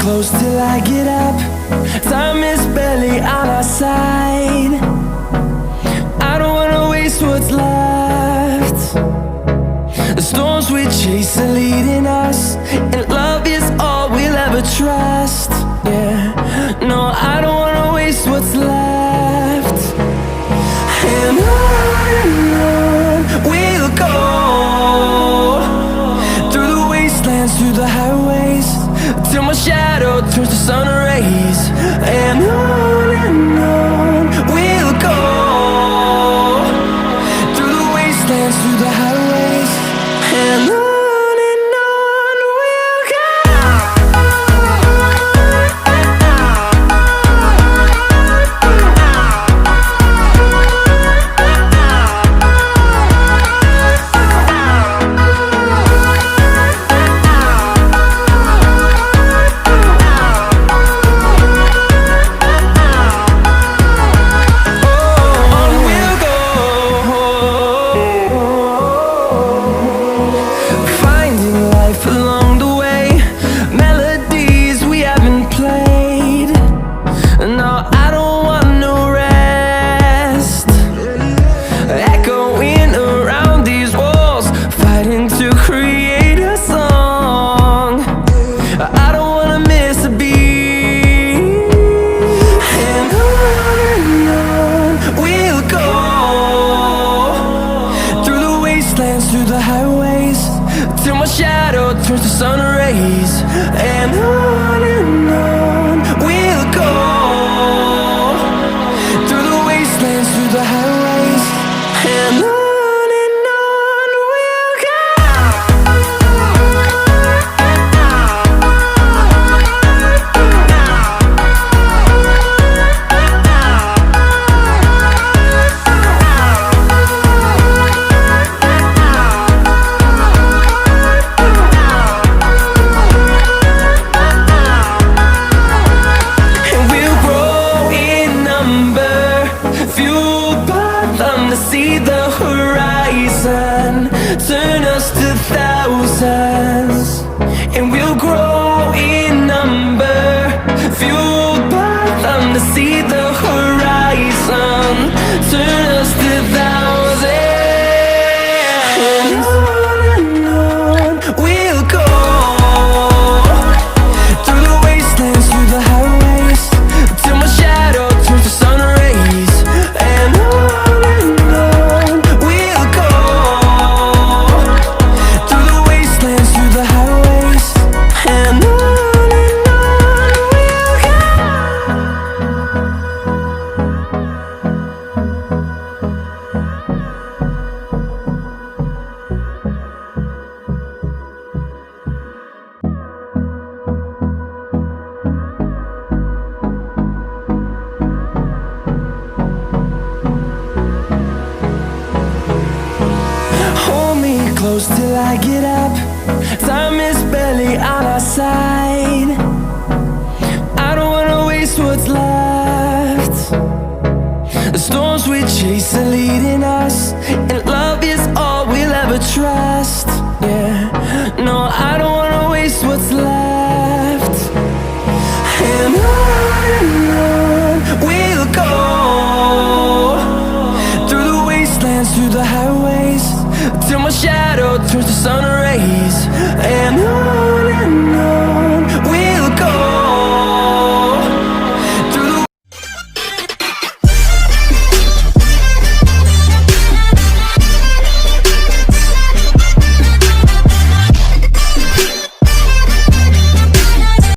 close till I get up. Time is barely on our side. I don't wanna waste what's left. The storms we chase are leading us, and love is all we'll ever trust. Yeah, no, I don't wanna waste what's left. And on we'll go, through the wastelands, through the highways, till my shadow turns to sun rays. And on we'll go, through the wastelands, through the highways, and on. Through the highways, till my shadow turns to sun rays. And on we'll go, through the wastelands, through the highways, and on. See the horizon turn us to thousands, and we'll grow in number, fueled by them. To see the horizon turn us to thousands, and on we'll go, through the wastelands, through the highways, till my shadow turns to sun rays. And on close till I get up. Time is barely on our side. I don't wanna waste what's left. The storms we chase are leading us, and love is all we'll ever trust. Yeah, no, I don't wanna waste what's left. And on we'll go, through the wastelands, through the highways, till my shadow turns to sun rays. And on